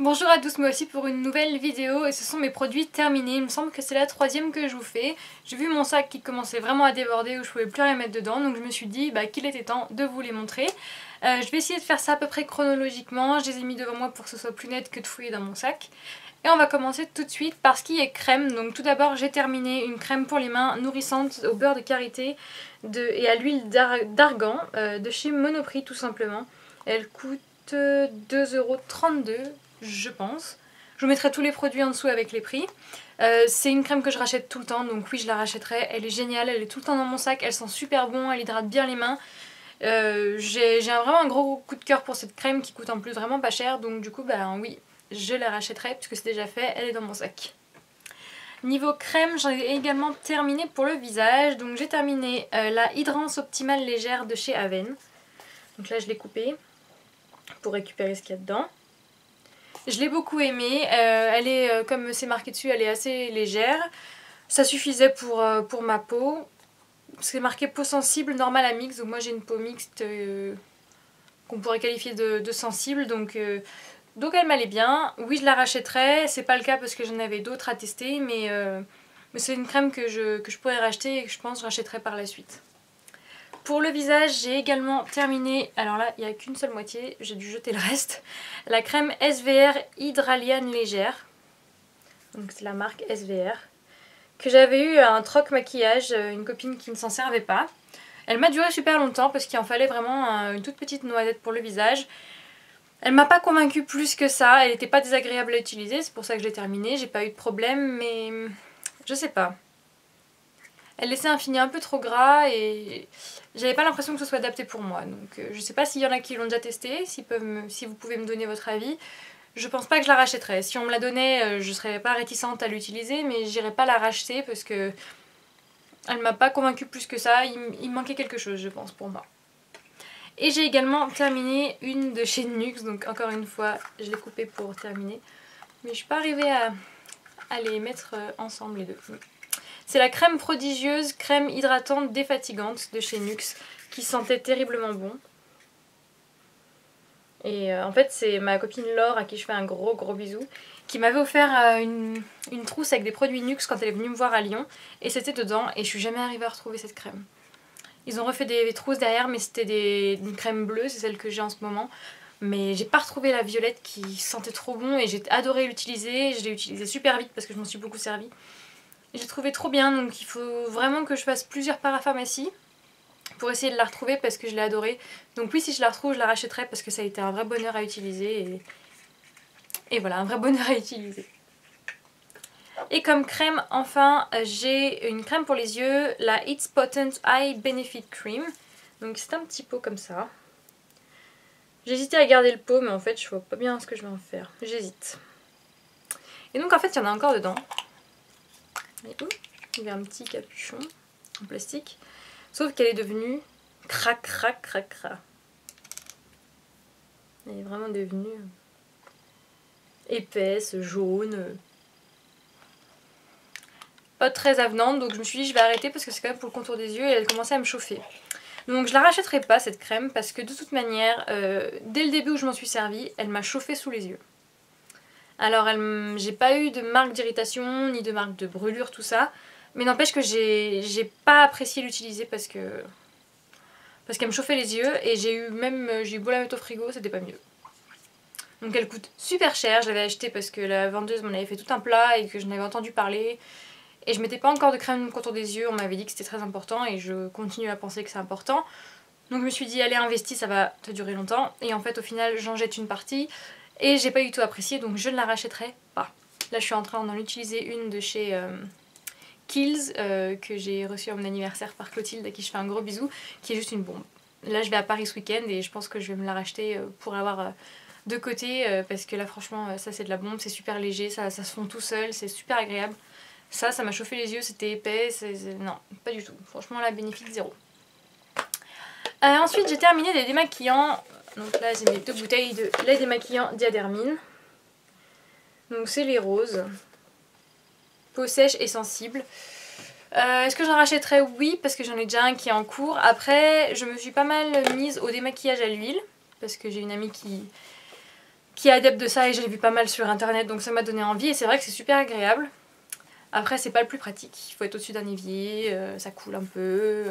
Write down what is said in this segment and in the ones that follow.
Bonjour à tous, moi aussi pour une nouvelle vidéo et ce sont mes produits terminés. Il me semble que c'est la troisième que je vous fais. J'ai vu mon sac qui commençait vraiment à déborder où je pouvais plus rien mettre dedans, donc je me suis dit qu'il était temps de vous les montrer. Je vais essayer de faire ça à peu près chronologiquement, je les ai mis devant moi pour que ce soit plus net que de fouiller dans mon sac. Et on va commencer tout de suite par ce qui est crème. Donc tout d'abord j'ai terminé une crème pour les mains nourrissante au beurre de karité et à l'huile d'argan de chez Monoprix tout simplement. Elle coûte 2,32 € je pense. Je vous mettrai tous les produits en dessous avec les prix. C'est une crème que je rachète tout le temps, donc oui je la rachèterai. Elle est géniale, elle est tout le temps dans mon sac, elle sent super bon, elle hydrate bien les mains. J'ai vraiment un gros coup de cœur pour cette crème qui coûte en plus vraiment pas cher, donc du coup oui, je la rachèterai puisque c'est déjà fait, elle est dans mon sac. Niveau crème, j'en ai également terminé pour le visage, donc j'ai terminé la Hydrance Optimale Légère de chez Aven. Donc là je l'ai coupée pour récupérer ce qu'il y a dedans. Je l'ai beaucoup aimée, elle est, comme c'est marqué dessus, elle est assez légère. Ça suffisait pour ma peau. C'est marqué peau sensible, normale à mixte, donc moi j'ai une peau mixte qu'on pourrait qualifier de sensible, donc elle m'allait bien. Oui je la rachèterais, c'est pas le cas parce que j'en avais d'autres à tester, mais c'est une crème que je pourrais racheter et que je pense que je rachèterai par la suite. Pour le visage, j'ai également terminé, alors là il n'y a qu'une seule moitié, j'ai dû jeter le reste, la crème SVR Hydraliane Légère, donc c'est la marque SVR, que j'avais eu à un troc maquillage, une copine qui ne s'en servait pas. Elle m'a duré super longtemps parce qu'il en fallait vraiment une toute petite noisette pour le visage. Elle m'a pas convaincue plus que ça, elle n'était pas désagréable à utiliser, c'est pour ça que je l'ai terminée, j'ai pas eu de problème, mais je sais pas. Elle laissait un fini un peu trop gras et j'avais pas l'impression que ce soit adapté pour moi. Donc je sais pas s'il y en a qui l'ont déjà testé, si vous pouvez me donner votre avis. Je pense pas que je la rachèterais. Si on me la donnait, je serais pas réticente à l'utiliser, mais j'irais pas la racheter parce que elle m'a pas convaincue plus que ça. Il manquait quelque chose, je pense, pour moi. Et j'ai également terminé une de chez NYX, donc encore une fois, je l'ai coupée pour terminer. Mais je suis pas arrivée à les mettre ensemble les deux. C'est la crème prodigieuse, crème hydratante défatigante de chez NYX qui sentait terriblement bon. Et en fait c'est ma copine Laure à qui je fais un gros bisou qui m'avait offert une trousse avec des produits NYX quand elle est venue me voir à Lyon et c'était dedans et je suis jamais arrivée à retrouver cette crème. Ils ont refait des trousses derrière mais c'était une crème bleue, c'est celle que j'ai en ce moment. Mais j'ai pas retrouvé la violette qui sentait trop bon et j'ai adoré l'utiliser, je l'ai utilisée super vite parce que je m'en suis beaucoup servi. J'ai trouvé trop bien, donc il faut vraiment que je fasse plusieurs parapharmacies pour essayer de la retrouver parce que je l'ai adorée. Donc oui, si je la retrouve, je la rachèterai parce que ça a été un vrai bonheur à utiliser. Et voilà, un vrai bonheur à utiliser. Et comme crème, enfin, j'ai une crème pour les yeux, la It's Potent Eye Benefit Cream. Donc c'est un petit pot comme ça. J'hésitais à garder le pot, mais en fait, je vois pas bien ce que je vais en faire. J'hésite. Et donc en fait, il y en a encore dedans. Il y a un petit capuchon en plastique. Sauf qu'elle est devenue crac. Elle est vraiment devenue épaisse, jaune. Pas très avenante, donc je me suis dit je vais arrêter parce que c'est quand même pour le contour des yeux et elle commençait à me chauffer. Donc je la rachèterai pas cette crème parce que de toute manière, dès le début où je m'en suis servie, elle m'a chauffé sous les yeux. Alors j'ai pas eu de marque d'irritation ni de marque de brûlure, tout ça. Mais n'empêche que j'ai pas apprécié l'utiliser parce qu'elle me chauffait les yeux et j'ai eu beau la mettre au frigo, c'était pas mieux. Donc elle coûte super cher, je l'avais acheté parce que la vendeuse m'en avait fait tout un plat et que je n'avais entendu parler. Et je mettais pas encore de crème contour des yeux, on m'avait dit que c'était très important et je continue à penser que c'est important. Donc je me suis dit allez investis, ça va te durer longtemps. Et en fait au final j'en jette une partie et j'ai pas du tout apprécié donc je ne la rachèterai pas. Là je suis en train d'en utiliser une de chez Kiehl's que j'ai reçue à mon anniversaire par Clotilde à qui je fais un gros bisou, qui est juste une bombe. Là je vais à Paris ce week-end et je pense que je vais me la racheter pour avoir de côté parce que là franchement ça c'est de la bombe, c'est super léger, ça se fond tout seul, c'est super agréable. Ça m'a chauffé les yeux, c'était épais, non pas du tout, franchement la bénéfice zéro. Ensuite j'ai terminé des démaquillants, donc là j'ai mes 2 bouteilles de lait démaquillant Diadermine. Donc c'est les roses. Peau sèche et sensible. Est-ce que j'en rachèterais? Oui, parce que j'en ai déjà un qui est en cours. Après, je me suis pas mal mise au démaquillage à l'huile, parce que j'ai une amie qui est adepte de ça et j'ai vu pas mal sur internet donc ça m'a donné envie et c'est vrai que c'est super agréable. Après c'est pas le plus pratique, il faut être au-dessus d'un évier, ça coule un peu,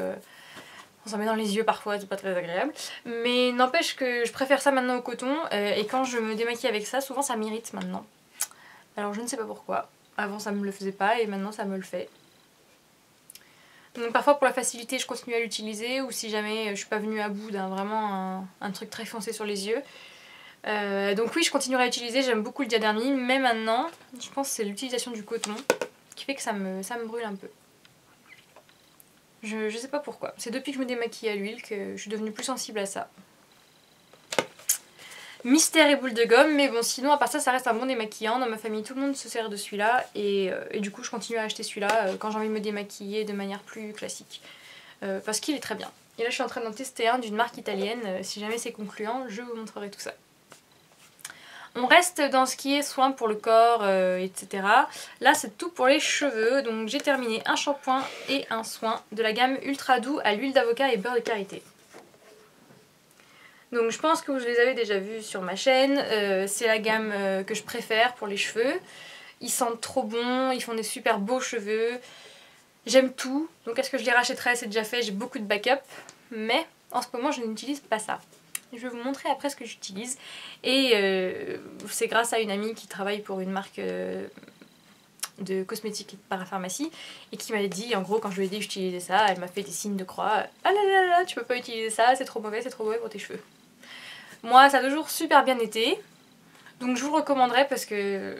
on s'en met dans les yeux parfois, c'est pas très agréable. Mais n'empêche que je préfère ça maintenant au coton et quand je me démaquille avec ça, souvent ça m'irrite maintenant. Alors je ne sais pas pourquoi, avant ça me le faisait pas et maintenant ça me le fait. Donc parfois pour la facilité je continue à l'utiliser ou si jamais je suis pas venue à bout d'un vraiment un truc très foncé sur les yeux. Donc oui je continuerai à utiliser, j'aime beaucoup le Diadermine mais maintenant je pense que c'est l'utilisation du coton qui fait que ça me brûle un peu. Je sais pas pourquoi, c'est depuis que je me démaquille à l'huile que je suis devenue plus sensible à ça. Mystère et boule de gomme, mais bon sinon à part ça, ça reste un bon démaquillant. Dans ma famille tout le monde se sert de celui-là et du coup je continue à acheter celui-là quand j'ai envie de me démaquiller de manière plus classique. Parce qu'il est très bien. Et là je suis en train d'en tester un d'une marque italienne, si jamais c'est concluant je vous montrerai tout ça. On reste dans ce qui est soin pour le corps, etc. Là c'est tout pour les cheveux, donc j'ai terminé un shampoing et un soin de la gamme Ultra Doux à l'huile d'avocat et beurre de karité. Donc je pense que vous les avez déjà vus sur ma chaîne, c'est la gamme que je préfère pour les cheveux. Ils sentent trop bon, ils font des super beaux cheveux, j'aime tout. Donc est-ce que je les rachèterai? C'est déjà fait, j'ai beaucoup de backup, mais en ce moment je n'utilise pas ça. Je vais vous montrer après ce que j'utilise. Et c'est grâce à une amie qui travaille pour une marque de cosmétiques et de parapharmacie et qui m'avait dit, en gros quand je lui ai dit que j'utilisais ça, elle m'a fait des signes de croix. Ah là là là, tu peux pas utiliser ça, c'est trop mauvais pour tes cheveux. Moi ça a toujours super bien été, donc je vous le recommanderais parce que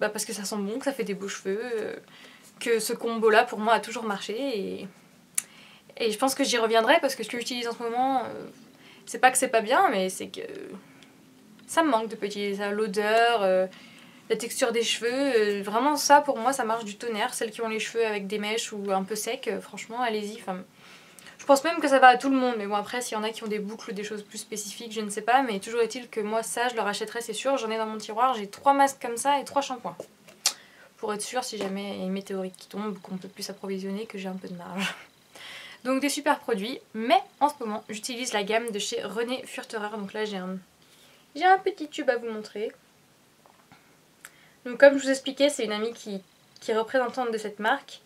ça sent bon, que ça fait des beaux cheveux, que ce combo là pour moi a toujours marché et je pense que j'y reviendrai parce que ce que j'utilise en ce moment, c'est pas que c'est pas bien mais c'est que ça me manque de pas utiliser ça, l'odeur, la texture des cheveux, vraiment ça pour moi ça marche du tonnerre. Celles qui ont les cheveux avec des mèches ou un peu secs, franchement allez-y, je pense même que ça va à tout le monde, mais bon après s'il y en a qui ont des boucles, des choses plus spécifiques, je ne sais pas, mais toujours est-il que moi ça je leur achèterai c'est sûr, j'en ai dans mon tiroir, j'ai 3 masques comme ça et 3 shampoings. Pour être sûr si jamais il y a une météorite qui tombe, qu'on peut plus s'approvisionner, que j'ai un peu de marge. Donc des super produits, mais en ce moment j'utilise la gamme de chez René Furterer, donc là j'ai un petit tube à vous montrer. Donc comme je vous expliquais, c'est une amie qui est représentante de cette marque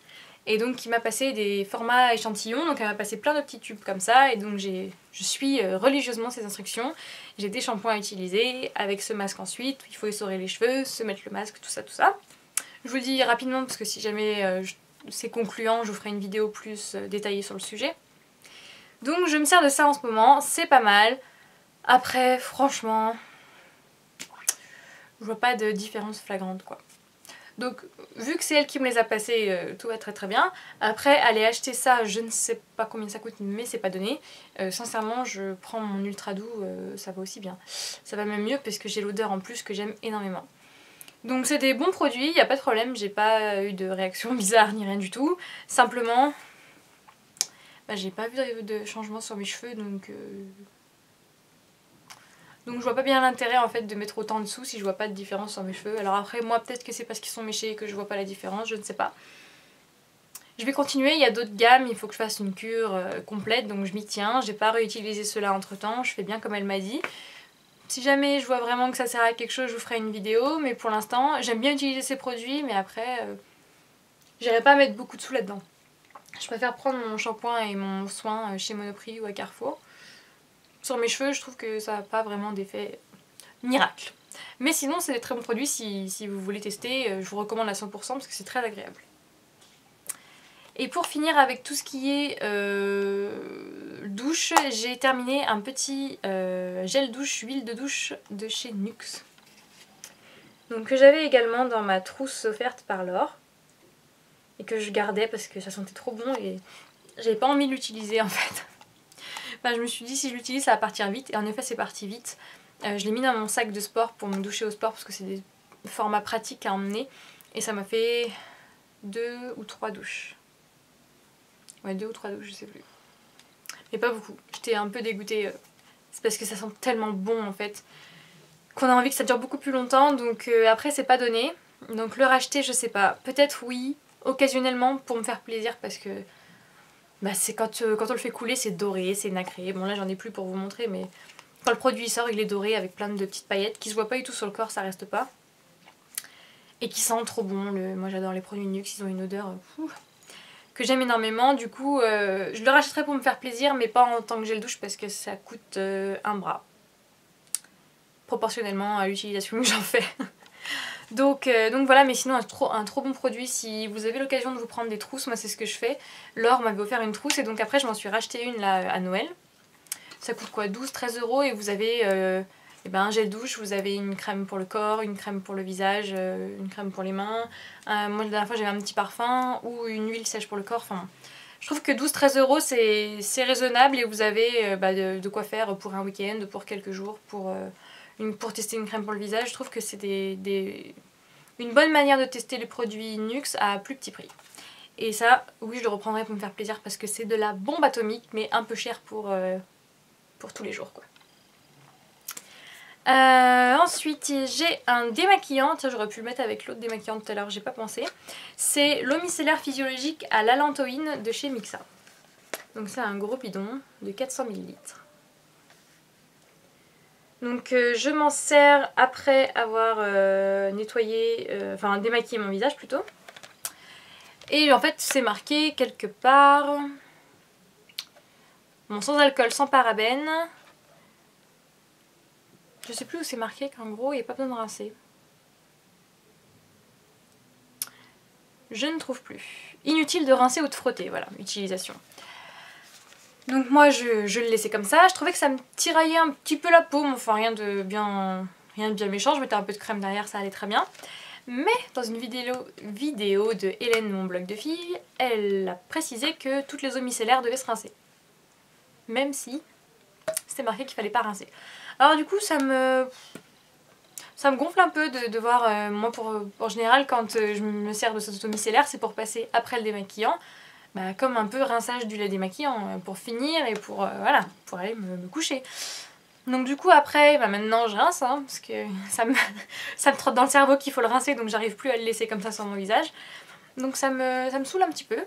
et donc qui m'a passé des formats échantillons, donc elle m'a passé plein de petits tubes comme ça et donc je suis religieusement ses instructions. J'ai des shampoings à utiliser, avec ce masque ensuite, il faut essorer les cheveux, se mettre le masque, tout ça tout ça. Je vous le dis rapidement parce que si jamais c'est concluant, je vous ferai une vidéo plus détaillée sur le sujet. Donc je me sers de ça en ce moment, c'est pas mal. Après franchement, je vois pas de différence flagrante quoi. Donc vu que c'est elle qui me les a passés, tout va très très bien. Après aller acheter ça, je ne sais pas combien ça coûte mais c'est pas donné. Sincèrement je prends mon Ultra Doux, ça va aussi bien. Ça va même mieux parce que j'ai l'odeur en plus que j'aime énormément. Donc c'est des bons produits, il n'y a pas de problème, j'ai pas eu de réaction bizarre ni rien du tout. Simplement, j'ai pas vu de changement sur mes cheveux donc je vois pas bien l'intérêt en fait de mettre autant de sous si je vois pas de différence sur mes cheveux. Alors après moi peut-être que c'est parce qu'ils sont méchés et que je vois pas la différence, je ne sais pas. Je vais continuer, il y a d'autres gammes, il faut que je fasse une cure complète donc je m'y tiens. J'ai pas réutilisé cela entre temps, je fais bien comme elle m'a dit. Si jamais je vois vraiment que ça sert à quelque chose, je vous ferai une vidéo, mais pour l'instant j'aime bien utiliser ces produits mais après j'irai pas mettre beaucoup de sous là-dedans. Je préfère prendre mon shampoing et mon soin chez Monoprix ou à Carrefour. Sur mes cheveux, je trouve que ça n'a pas vraiment d'effet miracle. Mais sinon, c'est des très bons produits si vous voulez tester. Je vous recommande à 100% parce que c'est très agréable. Et pour finir avec tout ce qui est douche, j'ai terminé un petit gel douche, huile de douche de chez Nuxe. Donc que j'avais également dans ma trousse offerte par Laure. Et que je gardais parce que ça sentait trop bon et j'avais pas envie de l'utiliser en fait. Enfin, je me suis dit si je l'utilise ça va partir vite et en effet c'est parti vite. Je l'ai mis dans mon sac de sport pour me doucher au sport parce que c'est des formats pratiques à emmener et ça m'a fait 2 ou 3 douches. Ouais 2 ou 3 douches je sais plus. Mais pas beaucoup, j'étais un peu dégoûtée. C'est parce que ça sent tellement bon en fait qu'on a envie que ça dure beaucoup plus longtemps donc après c'est pas donné. Donc le racheter je sais pas, peut-être oui, occasionnellement pour me faire plaisir parce que c'est quand on le fait couler c'est doré, c'est nacré. Bon là j'en ai plus pour vous montrer mais Quand le produit sort, il est doré avec plein de petites paillettes qui se voient pas du tout sur le corps, ça reste pas. Et qui sent trop bon. Moi j'adore les produits NYX, ils ont une odeur que j'aime énormément. Du coup, je le rachèterai pour me faire plaisir, mais pas en tant que gel douche parce que ça coûte un bras. Proportionnellement à l'utilisation que j'en fais. Donc voilà, mais sinon un trop bon produit. Si vous avez l'occasion de vous prendre des trousses, moi c'est ce que je fais. Laure m'avait offert une trousse et donc après je m'en suis racheté une là à Noël. Ça coûte quoi, 12-13 € et vous avez un gel douche, vous avez une crème pour le corps, une crème pour le visage, une crème pour les mains. Moi la dernière fois j'avais un petit parfum ou une huile sèche pour le corps. Enfin, je trouve que 12-13 € c'est raisonnable et vous avez de quoi faire pour un week-end, pour quelques jours, pour tester une crème pour le visage. Je trouve que c'est une bonne manière de tester les produits NYX à plus petit prix. Et ça, oui, je le reprendrai pour me faire plaisir parce que c'est de la bombe atomique, mais un peu cher pour tous les jours, quoi. Ensuite, j'ai un démaquillant. Tiens, j'aurais pu le mettre avec l'autre démaquillant tout à l'heure, j'ai pas pensé. C'est l'eau micellaire physiologique à l'allantoïne de chez Mixa. Donc c'est un gros bidon de 400 ml. Donc je m'en sers après avoir nettoyé, démaquillé mon visage plutôt. Et en fait c'est marqué quelque part, bon, sans alcool, sans parabènes. Je sais plus où c'est marqué qu'en gros il n'y a pas besoin de rincer. Je ne trouve plus. Inutile de rincer ou de frotter, voilà, utilisation. Donc moi je le laissais comme ça, je trouvais que ça me tiraillait un petit peu la peau, mais enfin rien de bien méchant, je mettais un peu de crème derrière, ça allait très bien. Mais dans une vidéo de Hélène, mon blog de filles, elle a précisé que toutes les eaux micellaires devaient se rincer. Même si c'était marqué qu'il fallait pas rincer. Alors du coup ça me gonfle un peu de voir, moi en général quand je me sers de cette eau micellaire c'est pour passer après le démaquillant. Comme un peu rinçage du lait démaquillant pour finir et pour aller me coucher. Donc du coup après, maintenant je rince parce que ça me trotte dans le cerveau qu'il faut le rincer, donc j'arrive plus à le laisser comme ça sur mon visage. Donc ça me saoule un petit peu.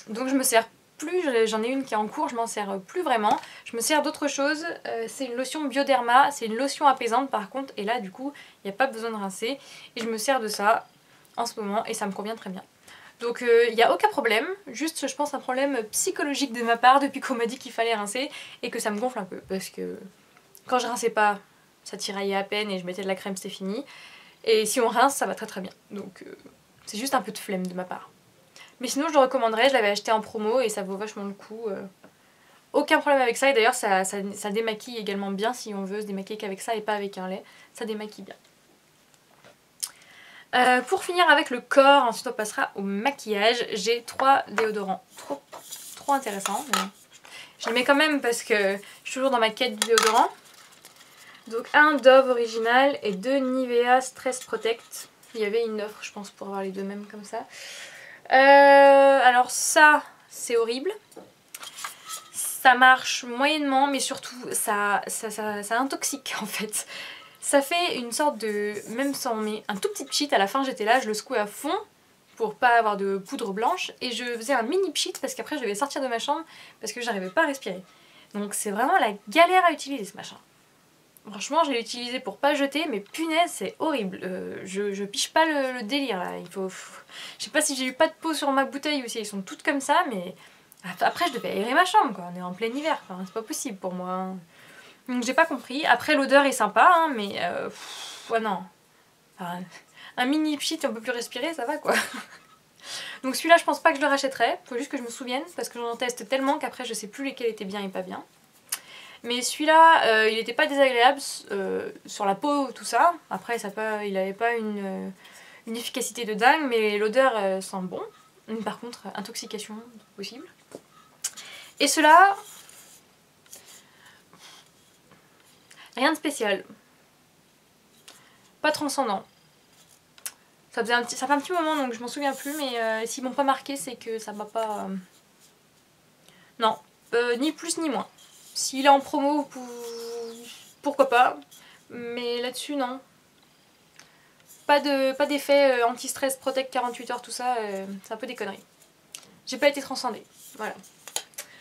Donc je me sers plus, j'en ai une qui est en cours, je m'en sers plus vraiment. Je me sers d'autre chose, c'est une lotion Bioderma, c'est une lotion apaisante par contre, et là du coup il n'y a pas besoin de rincer. Et je me sers de ça en ce moment et ça me convient très bien. Donc il n'y a aucun problème, juste je pense un problème psychologique de ma part depuis qu'on m'a dit qu'il fallait rincer et que ça me gonfle un peu parce que quand je rinçais pas ça tiraillait à peine et je mettais de la crème, c'était fini, et si on rince ça va très très bien, donc c'est juste un peu de flemme de ma part. Mais sinon je le recommanderais, je l'avais acheté en promo et ça vaut vachement le coup, aucun problème avec ça, et d'ailleurs ça démaquille également bien si on veut se démaquiller qu'avec ça et pas avec un lait, ça démaquille bien. Pour finir avec le corps, ensuite on passera au maquillage. J'ai 3 déodorants trop intéressants. Mais je les mets quand même parce que je suis toujours dans ma quête du déodorant. Donc un Dove original et 2 Nivea Stress Protect. Il y avait une offre je pense pour avoir les deux mêmes comme ça. Alors ça c'est horrible. Ça marche moyennement mais surtout ça intoxique en fait. Ça fait une sorte de... Même si on met un tout petit pchit, à la fin j'étais là, je le secouais à fond pour pas avoir de poudre blanche et je faisais un mini pchit parce qu'après je devais sortir de ma chambre parce que j'arrivais pas à respirer. Donc c'est vraiment la galère à utiliser ce machin. Franchement je l'ai utilisé pour pas jeter mais punaise c'est horrible. Je piche pas le délire là. Il faut... Je sais pas si j'ai eu pas de peau sur ma bouteille ou si elles sont toutes comme ça, mais après je devais aérer ma chambre quoi, on est en plein hiver, enfin, c'est pas possible pour moi hein. Donc j'ai pas compris. Après l'odeur est sympa hein, mais ouais non. Enfin, un mini pchit et on peut plus respirer, ça va quoi. Donc celui-là je pense pas que je le rachèterai. Faut juste que je me souvienne parce que j'en teste tellement qu'après je sais plus lesquels étaient bien et pas bien. Mais celui-là il était pas désagréable sur la peau tout ça. Après il avait pas une efficacité de dingue mais l'odeur sent bon. Par contre intoxication possible. Et ceux-là... Rien de spécial. Pas transcendant. Ça fait un petit moment donc je m'en souviens plus, mais s'ils m'ont pas marqué c'est que ça m'a pas... Non, ni plus ni moins. S'il est en promo, pourquoi pas. Mais là-dessus non. Pas d'effet anti-stress, protect 48 heures, tout ça, c'est un peu des conneries. J'ai pas été transcendée, voilà.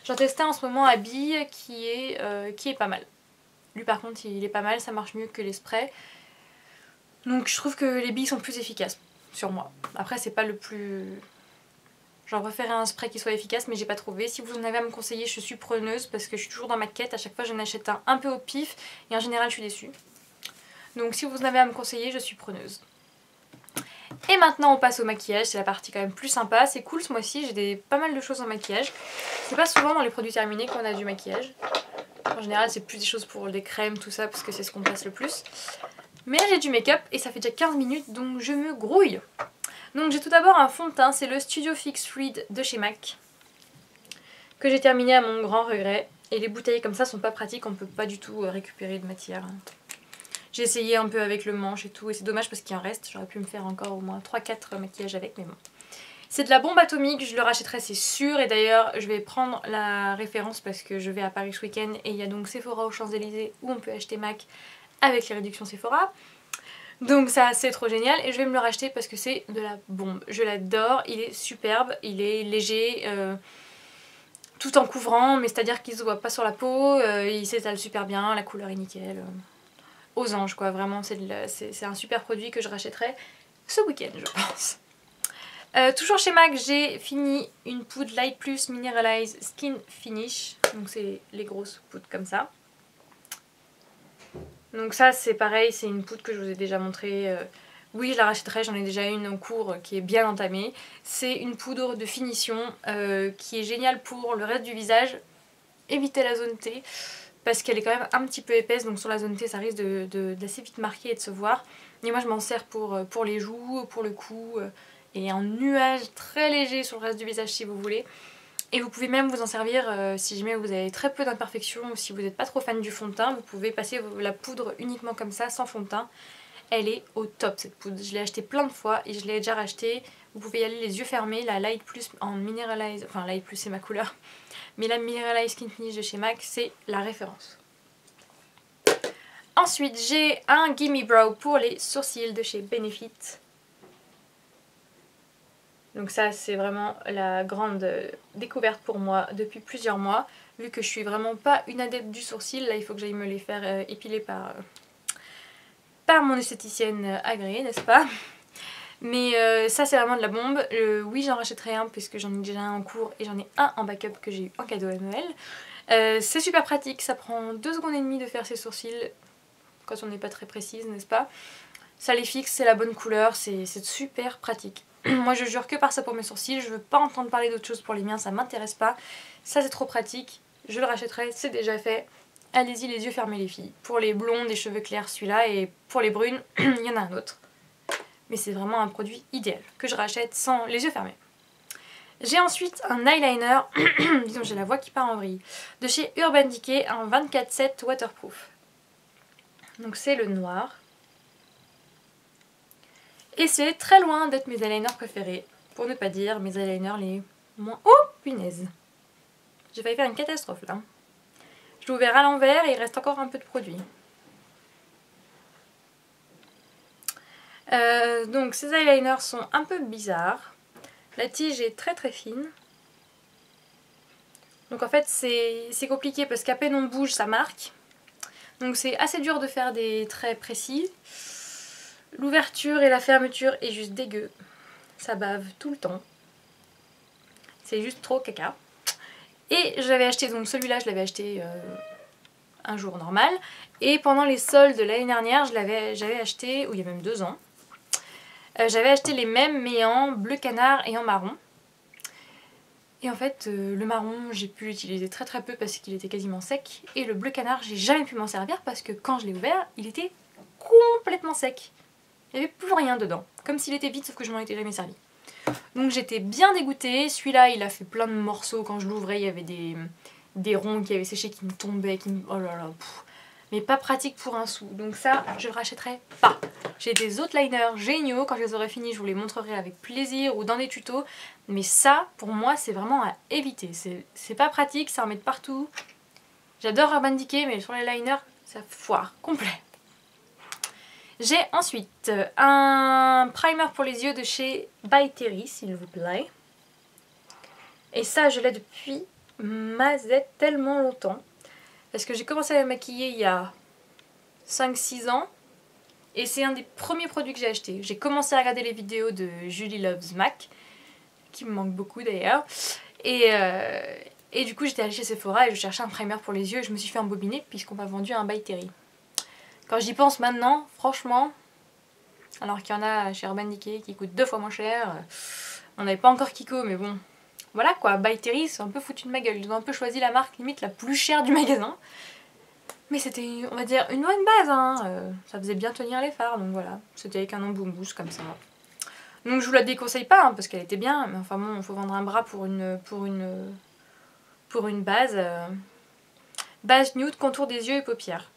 J'en testais en ce moment à Bille qui est pas mal. Lui par contre il est pas mal, ça marche mieux que les sprays. Donc je trouve que les billes sont plus efficaces sur moi. Après c'est pas le plus... J'en préférais un spray qui soit efficace mais j'ai pas trouvé. Si vous en avez à me conseiller, je suis preneuse parce que je suis toujours dans ma quête. À chaque fois j'en achète un peu au pif et en général je suis déçue. Donc si vous en avez à me conseiller, je suis preneuse. Et maintenant on passe au maquillage, c'est la partie quand même plus sympa. C'est cool ce mois-ci, j'ai pas mal de choses en maquillage. C'est pas souvent dans les produits terminés qu'on a du maquillage. En général c'est plus des choses pour les crèmes, tout ça, parce que c'est ce qu'on passe le plus. Mais là j'ai du make-up et ça fait déjà 15 minutes donc je me grouille. Donc j'ai tout d'abord un fond de teint, c'est le Studio Fix Fluid de chez MAC. Que j'ai terminé à mon grand regret. Et les bouteilles comme ça sont pas pratiques, on peut pas du tout récupérer de matière. J'ai essayé un peu avec le manche et tout et c'est dommage parce qu'il en reste. J'aurais pu me faire encore au moins 3-4 maquillages avec, mais bon. C'est de la bombe atomique, je le rachèterai c'est sûr. Et d'ailleurs je vais prendre la référence parce que je vais à Paris ce week-end. Et il y a donc Sephora aux Champs-Élysées où on peut acheter MAC avec les réductions Sephora. Donc ça c'est trop génial et je vais me le racheter parce que c'est de la bombe. Je l'adore, il est superbe, il est léger. Tout en couvrant, mais c'est à dire qu'il se voit pas sur la peau, il s'étale super bien, la couleur est nickel. Aux anges quoi, vraiment c'est un super produit que je rachèterai ce week-end je pense. Toujours chez MAC, j'ai fini une poudre Light Plus Mineralize Skin Finish, donc c'est les grosses poudres comme ça. Donc ça c'est pareil, c'est une poudre que je vous ai déjà montré. Oui je la rachèterai, j'en ai déjà une en cours qui est bien entamée. C'est une poudre de finition qui est géniale pour le reste du visage. Évitez la zone T parce qu'elle est quand même un petit peu épaisse, donc sur la zone T ça risque d'assez vite marquer et de se voir. Et moi je m'en sers pour les joues, pour le cou et un nuage très léger sur le reste du visage si vous voulez. Et vous pouvez même vous en servir si jamais vous avez très peu d'imperfections ou si vous n'êtes pas trop fan du fond de teint. Vous pouvez passer la poudre uniquement comme ça, sans fond de teint. Elle est au top cette poudre. Je l'ai achetée plein de fois et je l'ai déjà rachetée. Vous pouvez y aller les yeux fermés. La Light Plus en Mineralize, enfin Light Plus c'est ma couleur. Mais la Mineralize Skin Finish de chez MAC c'est la référence. Ensuite j'ai un Gimme Brow pour les sourcils de chez Benefit. Donc ça c'est vraiment la grande découverte pour moi depuis plusieurs mois. Vu que je suis vraiment pas une adepte du sourcil, là il faut que j'aille me les faire épiler par mon esthéticienne agréée, n'est-ce pas? Mais ça c'est vraiment de la bombe. Oui j'en rachèterai un puisque j'en ai déjà un en cours et j'en ai un en backup que j'ai eu en cadeau à Noël. C'est super pratique, ça prend 2 secondes et demie de faire ses sourcils quand on n'est pas très précise, n'est-ce pas? Ça les fixe, c'est la bonne couleur, c'est super pratique. Moi je jure que par ça pour mes sourcils, je veux pas entendre parler d'autre chose pour les miens, ça m'intéresse pas. Ça c'est trop pratique, je le rachèterai, c'est déjà fait. Allez-y les yeux fermés les filles. Pour les blondes et cheveux clairs celui-là et pour les brunes, il y en a un autre. Mais c'est vraiment un produit idéal que je rachète sans les yeux fermés. J'ai ensuite un eyeliner, disons j'ai la voix qui part en vrille, de chez Urban Decay, un 24/7 waterproof. Donc c'est le noir. Et c'est très loin d'être mes eyeliners préférés, pour ne pas dire mes eyeliners les moins... Oh punaise! J'ai failli faire une catastrophe là. Je l'ai ouvert à l'envers et il reste encore un peu de produit. Donc ces eyeliners sont un peu bizarres. La tige est très très fine. Donc en fait c'est compliqué parce qu'à peine on bouge ça marque. Donc c'est assez dur de faire des traits précis. L'ouverture et la fermeture est juste dégueu. Ça bave tout le temps. C'est juste trop caca. Et j'avais acheté, donc celui-là je l'avais acheté un jour normal. Et pendant les soldes de l'année dernière, j'avais acheté, ou il y a même 2 ans, j'avais acheté les mêmes mais en bleu canard et en marron. Et en fait le marron j'ai pu l'utiliser très très peu parce qu'il était quasiment sec. Et le bleu canard j'ai jamais pu m'en servir parce que quand je l'ai ouvert il était complètement sec. Il n'y avait plus rien dedans. Comme s'il était vide sauf que je m'en étais jamais servi. Donc j'étais bien dégoûtée. Celui-là il a fait plein de morceaux. Quand je l'ouvrais il y avait des ronds qui avaient séché qui me tombaient. Oh là là. Mais pas pratique pour un sou. Donc ça je le rachèterai pas. J'ai des autres liners géniaux. Quand je les aurai finis je vous les montrerai avec plaisir ou dans des tutos. Mais ça pour moi c'est vraiment à éviter. C'est pas pratique, ça en met de partout. J'adore Urban Decay mais sur les liners ça foire complet. J'ai ensuite un primer pour les yeux de chez By Terry, s'il vous plaît. Et ça, je l'ai depuis tellement longtemps. Parce que j'ai commencé à me maquiller il y a 5-6 ans. Et c'est un des premiers produits que j'ai acheté. J'ai commencé à regarder les vidéos de Julie Loves MAC, qui me manque beaucoup d'ailleurs. Et du coup j'étais allée chez Sephora et je cherchais un primer pour les yeux et je me suis fait embobiner puisqu'on m'a vendu un By Terry. Quand j'y pense maintenant, franchement, alors qu'il y en a chez Urban Decay qui coûtent 2 fois moins cher, on n'avait pas encore Kiko mais bon, voilà quoi, By Terry c'est un peu foutu de ma gueule, ils ont un peu choisi la marque limite la plus chère du magasin. Mais c'était, on va dire, une bonne base, hein. Ça faisait bien tenir les fards, donc voilà, c'était avec un embout mousse comme ça. Donc je vous la déconseille pas, hein, parce qu'elle était bien, mais enfin bon, il faut vendre un bras pour une base. Base nude, contour des yeux et paupières.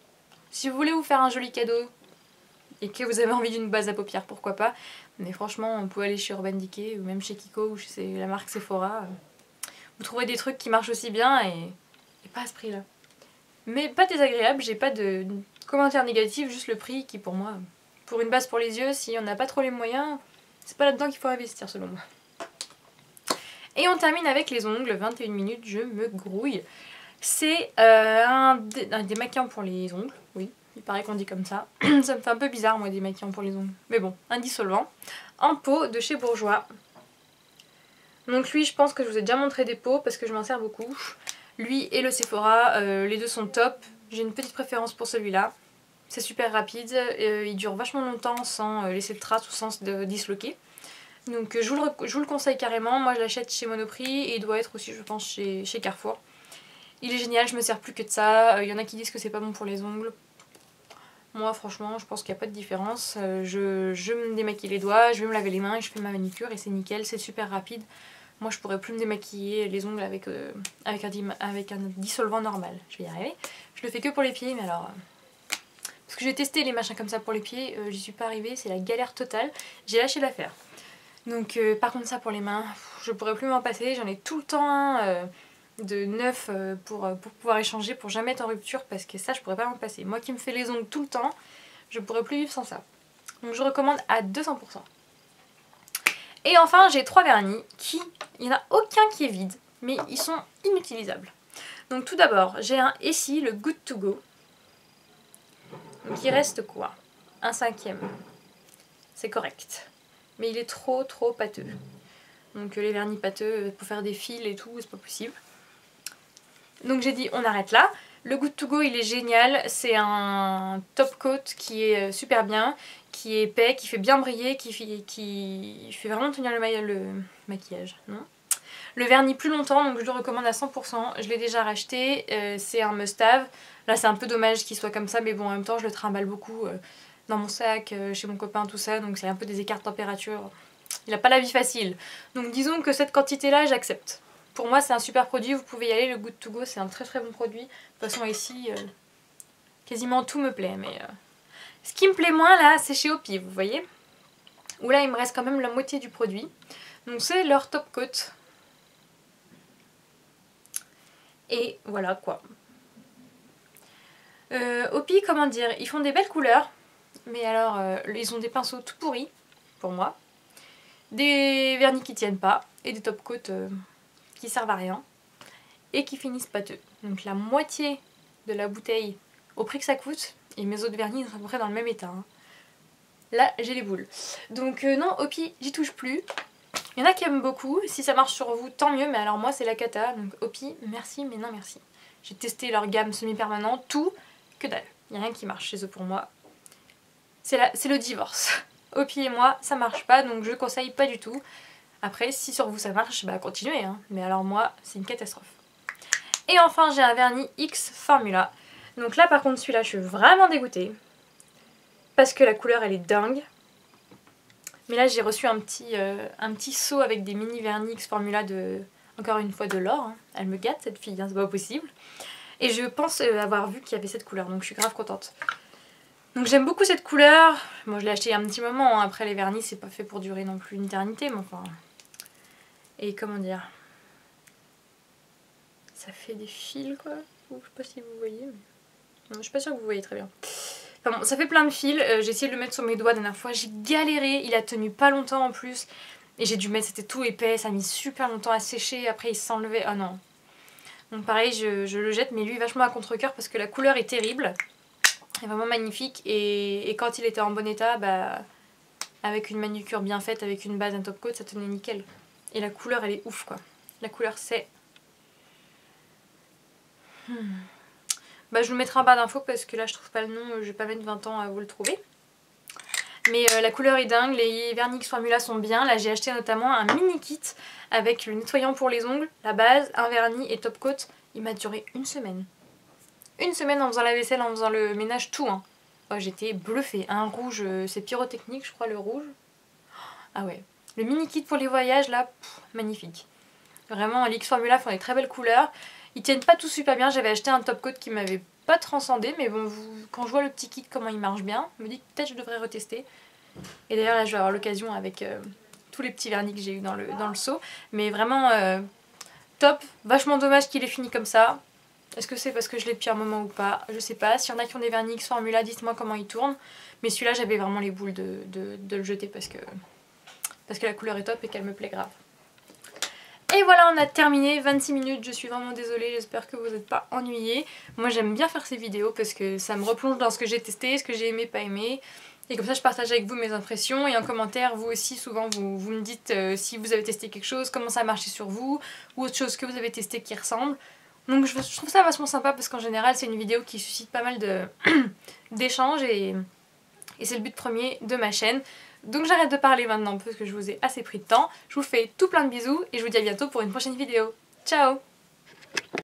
Si vous voulez vous faire un joli cadeau et que vous avez envie d'une base à paupières, pourquoi pas. Mais franchement, on peut aller chez Urban Decay ou même chez Kiko ou chez la marque Sephora. Vous trouverez des trucs qui marchent aussi bien et pas à ce prix là. Mais pas désagréable, j'ai pas de commentaires négatifs, juste le prix qui pour moi, pour une base pour les yeux, si on n'a pas trop les moyens, c'est pas là-dedans qu'il faut investir selon moi. Et on termine avec les ongles, 21 minutes, je me grouille. C'est un démaquillant pour les ongles, oui, il paraît qu'on dit comme ça. Ça me fait un peu bizarre moi, démaquillant pour les ongles. Mais bon, un dissolvant. En pot de chez Bourjois. Donc lui, je pense que je vous ai déjà montré des pots parce que je m'en sers beaucoup. Lui et le Sephora, les deux sont top. J'ai une petite préférence pour celui-là. C'est super rapide, il dure vachement longtemps sans laisser de traces ou sans se disloquer. Donc je vous le conseille carrément. Moi je l'achète chez Monoprix et il doit être aussi je pense chez Carrefour. Il est génial, je me sers plus que de ça. Il y en a qui disent que c'est pas bon pour les ongles. Moi franchement je pense qu'il n'y a pas de différence. Je me démaquille les doigts, je vais me laver les mains et je fais ma manicure et c'est nickel, c'est super rapide. Moi je pourrais plus me démaquiller les ongles avec un dissolvant normal. Je vais y arriver. Je le fais que pour les pieds mais alors... Parce que j'ai testé les machins comme ça pour les pieds, j'y suis pas arrivée, c'est la galère totale. J'ai lâché l'affaire. Donc par contre ça pour les mains, je pourrais plus m'en passer. J'en ai tout le temps un de neuf pour pouvoir échanger, pour jamais être en rupture parce que ça je pourrais pas m'en passer. Moi qui me fais les ongles tout le temps, je pourrais plus vivre sans ça. Donc je recommande à 200%. Et enfin j'ai 3 vernis il n'y en a aucun qui est vide, mais ils sont inutilisables. Donc tout d'abord j'ai un Essie, le Good To Go. Donc il reste quoi? Un 5e. C'est correct. Mais il est trop pâteux. Donc les vernis pâteux pour faire des fils et tout, c'est pas possible. Donc j'ai dit on arrête là. Le Good To Go il est génial. C'est un top coat qui est super bien, qui est épais, qui fait bien briller, qui fait vraiment tenir le maquillage. Non, le vernis plus longtemps, donc je le recommande à 100%. Je l'ai déjà racheté, c'est un must-have. Là c'est un peu dommage qu'il soit comme ça, mais bon en même temps je le trimballe beaucoup dans mon sac, chez mon copain, tout ça. Donc c'est un peu des écarts de température. Il n'a pas la vie facile. Donc disons que cette quantité là j'accepte. Pour moi c'est un super produit, vous pouvez y aller, le Good To Go c'est un très bon produit. De toute façon ici, quasiment tout me plaît. Mais ce qui me plaît moins là c'est chez Opi, vous voyez. Où là il me reste quand même la moitié du produit. Donc c'est leur top coat. Et voilà quoi. Opi, comment dire, ils font des belles couleurs. Mais alors, ils ont des pinceaux tout pourris, pour moi. Des vernis qui tiennent pas. Et des top coats qui servent à rien. Et qui finissent pâteux. Donc la moitié de la bouteille au prix que ça coûte. Et mes autres vernis sont à peu près dans le même état. Hein. Là, j'ai les boules. Donc non, Opi, j'y touche plus. Il y en a qui aiment beaucoup. Si ça marche sur vous, tant mieux. Mais alors moi, c'est la cata. Donc Opi, merci, mais non merci. J'ai testé leur gamme semi-permanent, tout, que dalle. Il n'y a rien qui marche chez eux pour moi. C'est le divorce. Opi et moi, ça marche pas, donc je conseille pas du tout. Après, si sur vous ça marche, bah continuez. Hein. Mais alors moi, c'est une catastrophe. Et enfin, j'ai un vernis X Formula. Donc là, par contre, celui-là, je suis vraiment dégoûtée. Parce que la couleur, elle est dingue. Mais là, j'ai reçu un petit seau avec des mini vernis X Formula encore une fois de l'or. Hein. Elle me gâte, cette fille, hein, c'est pas possible. Et je pense avoir vu qu'il y avait cette couleur, donc je suis grave contente. Donc j'aime beaucoup cette couleur. Bon, je l'ai acheté il y a un petit moment. Hein. Après, les vernis, c'est pas fait pour durer non plus une éternité, mais enfin... Et comment dire, ça fait des fils, quoi. Je sais pas si vous voyez, mais... Non, je suis pas sûre que vous voyez très bien. Enfin bon, ça fait plein de fils. J'ai essayé de le mettre sur mes doigts la dernière fois. J'ai galéré. Il a tenu pas longtemps en plus. Et j'ai dû mettre, c'était tout épais. Ça a mis super longtemps à sécher. Après, il s'enlevait. Oh non. Donc pareil, je le jette, mais lui, vachement à contre-cœur parce que la couleur est terrible. est vraiment magnifique et quand il était en bon état, bah, avec une manucure bien faite, avec une base, un top coat, ça tenait nickel. Et la couleur elle est ouf quoi. La couleur c'est... Bah, je vous mettrai en barre d'infos parce que là je trouve pas le nom, je vais pas mettre 20 ans à vous le trouver. Mais la couleur est dingue, les vernis Formula sont bien. Là j'ai acheté notamment un mini kit avec le nettoyant pour les ongles, la base, un vernis et top coat. Il m'a duré une semaine. Une semaine en faisant la vaisselle, en faisant le ménage, tout hein. Oh, j'étais bluffée. Un rouge, c'est pyrotechnique je crois le rouge. Ah ouais. Le mini kit pour les voyages là, magnifique. Vraiment les X Formula font des très belles couleurs. Ils tiennent pas tous super bien, j'avais acheté un top coat qui m'avait pas transcendé, mais bon, quand je vois le petit kit comment il marche bien, je me dis que peut-être je devrais retester. Et d'ailleurs là je vais avoir l'occasion avec tous les petits vernis que j'ai eu dans le seau. Mais vraiment top, vachement dommage qu'il ait fini comme ça. Est-ce que c'est parce que je l'ai depuis un moment ou pas? Je sais pas, s'il y en a qui ont des vernis X Formula, dites-moi comment ils tournent. Mais celui-là j'avais vraiment les boules de le jeter parce que la couleur est top et qu'elle me plaît grave. Et voilà, on a terminé, 26 minutes, je suis vraiment désolée, j'espère que vous n'êtes pas ennuyés. Moi j'aime bien faire ces vidéos parce que ça me replonge dans ce que j'ai testé, ce que j'ai aimé, pas aimé. Et comme ça je partage avec vous mes impressions et en commentaire, vous aussi souvent vous me dites si vous avez testé quelque chose, comment ça a marché sur vous, ou autre chose que vous avez testé qui ressemble. Donc je trouve ça vachement sympa parce qu'en général c'est une vidéo qui suscite pas mal d'échanges et c'est le but premier de ma chaîne. Donc j'arrête de parler maintenant parce que je vous ai assez pris de temps. Je vous fais tout plein de bisous et je vous dis à bientôt pour une prochaine vidéo. Ciao!